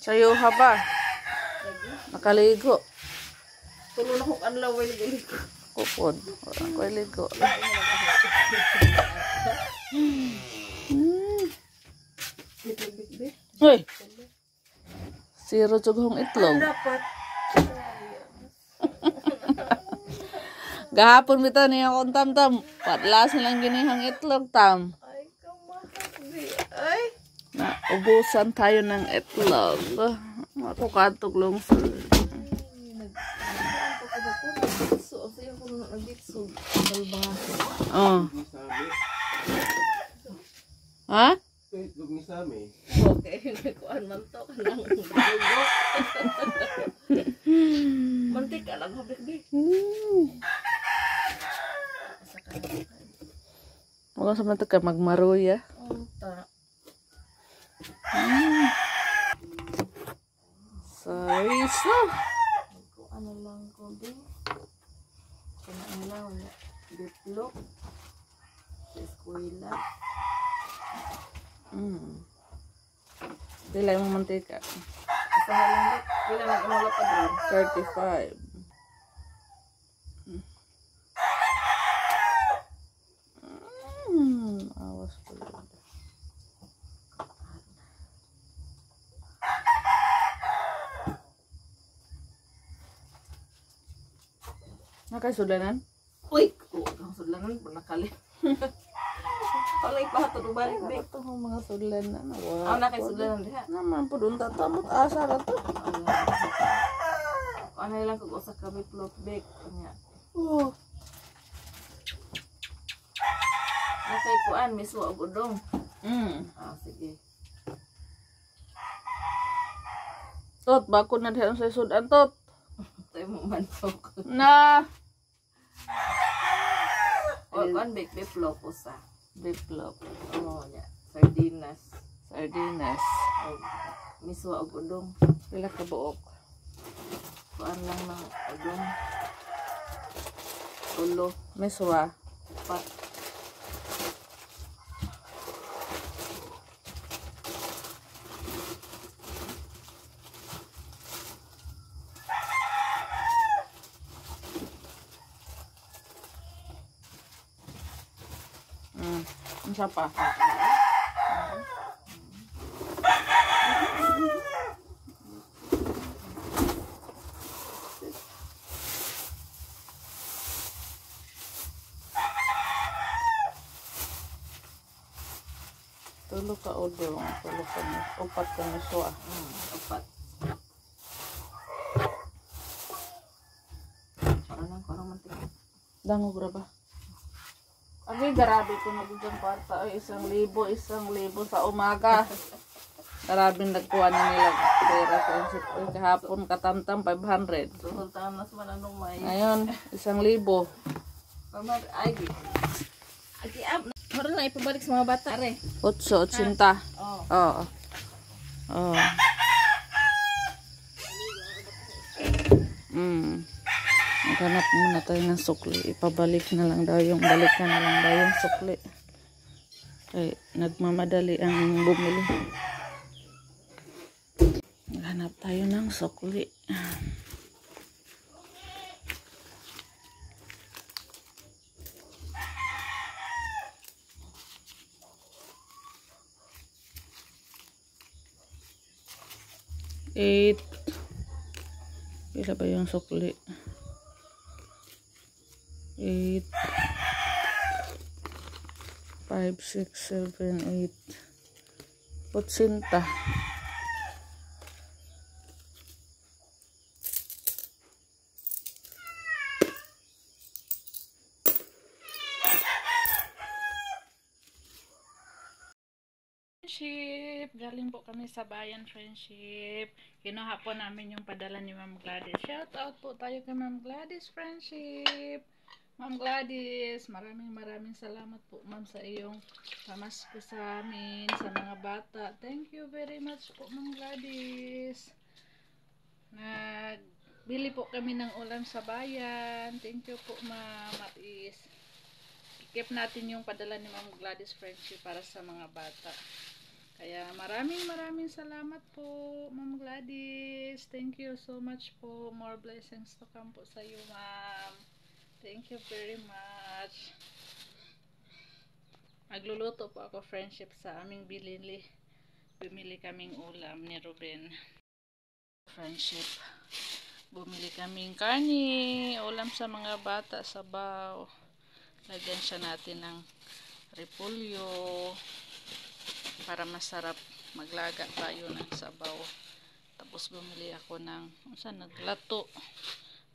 Sayo ha ba? Nakaligo. Tulo na kung anlaw ay ligo. Kupon. Walang ko ligo. Uy! Siro tsughong itlog. Dapat. Gahapon bitaw niya akong tam-tam. Patlas nilang ginihang itlog tam. Ay, kamakasbi. Ay. Naubusan tayo ng itlog. Ako katog lang sa... Oh. Ha? Okay, nagkuhan man to. Kanang dugo. Mantika lang ko, big. Huwag sa mga ka magmaruya. Sorry, so. Ano lang ko, big. Kailangan lang, wala. Bitlog. Sa eskwela. Dila yung mantika. Isa lang, big. Kailangan umula pa doon. 35. Awas ko lang. Nakasulanan? Uy! Ang sudlanan, nakali. Palay pa ito, balik, big. Ito ang mga sudlanan. Ang nakay sudlanan diha. Naman po doon tatamot. Asa ka to? Ano lang kung usa kami float bake kanya. Oh. Nakay kuan miswa og udong. Sige. Tot, bako na diyan sa sudan, tot. Tayo mo mantok. Na. O kuan bake beef usa. Biplop. Oh nya. Sardinas. Sardinas. Miswa og udong. Pila ka buok. Kuan lang ng udong. Ulo. Miswa. Pat. Ang siya pa. Tulo ka udong, tulo ka upat ka miswa. Upat. Parang mantika. Dangog ra ba? Abi garabi ko na bigang kwarta ay 1,000 sa umaga. Karabing nagkuha na nila pera sa kahapon katamtam 500. Sultan mas mananong may. Ngayon 1,000. Pamag ay. Agi up. Meron na ipabalik sa mga bata re. 8.80. Oh. Oo. Oh. Maghanap muna tayo ng sukli. Ipabalik na lang daw yung balikan na lang daw yung sukli. Ay, nagmamadali ang bumili. Maghanap tayo ng sukli. Eight. Pila ba yung sukli? 8 5 6 7 8 80. Friendship, galing po kami sa bayan, friendship. Kinuha po namin yung padala ni Ma'am Gladys. Shout out po tayo kay Ma'am Gladys, friendship. Ma'am Gladys, maraming salamat po ma'am sa iyong pamasko sa amin, sa mga bata. Thank you very much po Ma'am Gladys. Nagbili po kami ng ulam sa bayan. Thank you po ma'am. At keep natin yung padala ni Ma'am Gladys, friendship, para sa mga bata. Kaya maraming salamat po, Ma'am Gladys. Thank you so much po. More blessings to come po sa iyo, Ma'am. Thank you very much. Magluluto po ako, friendship, sa aming binili. Bumili kaming ulam ni Ruben. Friendship. Bumili kaming karni, ulam sa mga bata, sabaw. Lagyan siya natin ng repolyo para masarap maglaga tayo ng sabaw. Tapos bumili ako ng naglato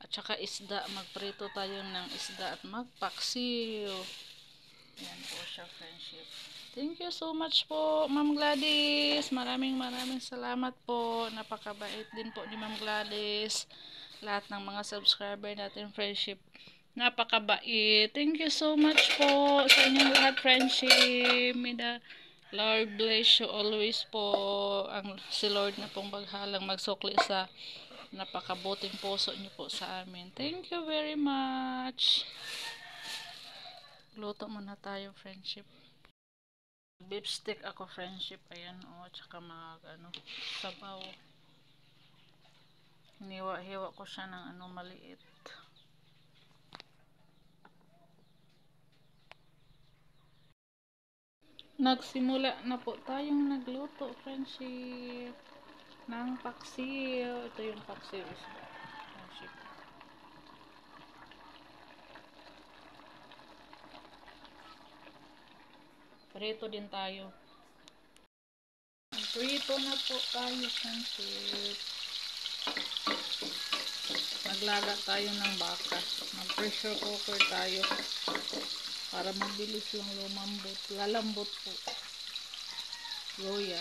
at saka isda. Magprito tayo ng isda at magpaksiw. Yan po siya, friendship. Thank you so much po, Ma'am Gladys. Maraming salamat po. Napakabait din po ni Ma'am Gladys. Lahat ng mga subscriber natin, friendship, napakabait. Thank you so much po sa inyong lahat, friendship. May the Lord bless you always po. Si Lord na pong baghalang magsukli sa napakabuting puso niyo po sa amin. Thank you very much. Luto muna tayo, friendship. Beef stick ako, friendship. Ayan, tsaka mga sabaw. Hiniwa-hiwa ko siya ng maliit. Nagsimula na po tayong nagluto, friendship, ng paksiw. Ito yung paksiw isda, friendship. Prito din tayo. Prito na po tayo, friendship. Naglaga tayo ng baka. Mag-pressure cooker tayo para mabilis lang lumambot. Lalambot po. Loya.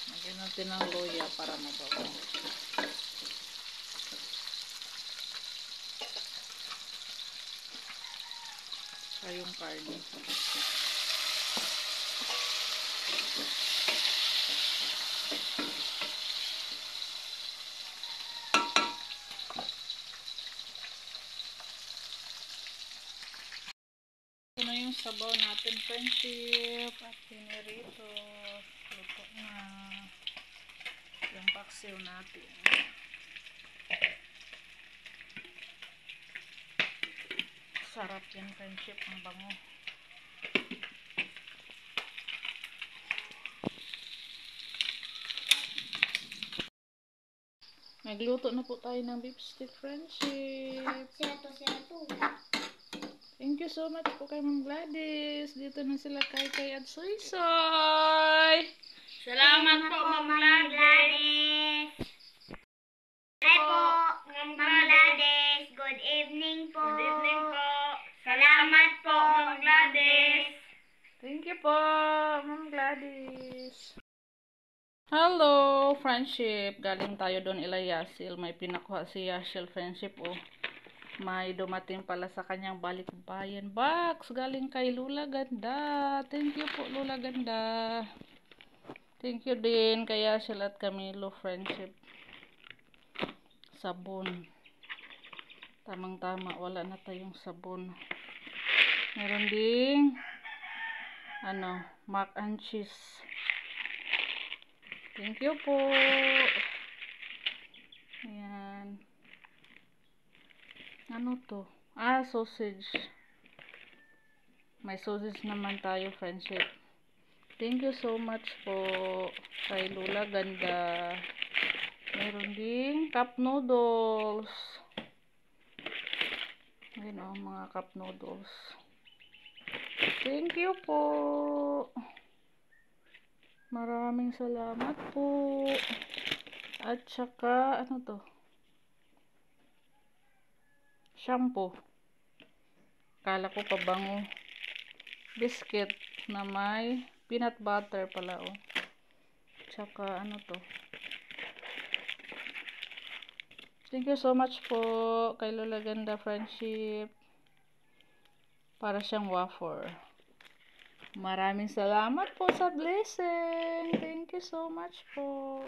Lagyan natin ng loya para mababaw. Saka yung karne. Ito na yung sabaw natin, friendship. At pinirito. Luto na. Yung paksiw natin. Sarap yan, friendship. Ang bango. Nagluto na po tayo ng beef stick, friendship. Thank you so much po kay Ma'am Gladys. Dito na sila kay at Soy Soy. Salamat po, Ma'am Gladys. Hi po, Ma'am Gladys. Good evening po. Good evening po. Salamat po, Ma'am Gladys. Thank you po, Ma'am Gladys. Hello, friendship. Galing tayo doon ila Yasil. May pinakuha si Yasil, friendship, May dumating pala sa kanyang balikbayan box. Galing kay Lula Ganda. Thank you po, Lula Ganda. Thank you din kay Yasil at Camilo, friendship. Sabon. Tamang-tama. Wala na tayong sabon. Meron ding mac and cheese. Thank you po. Ayan. Ano to? Sausage. May sausage naman tayo, friendship. Thank you so much po kay Lula Ganda. Meron ding cup noodles. Ayun mga cup noodles. Thank you po. Maraming salamat po. At saka, ano to? Shampoo. Kala ko pabango. Biscuit na may peanut butter pala, Tsaka, ano to? Thank you so much po kay Lola Ganda, friendship. Para siyang wafer. Maraming salamat po sa blessing. Thank you so much po.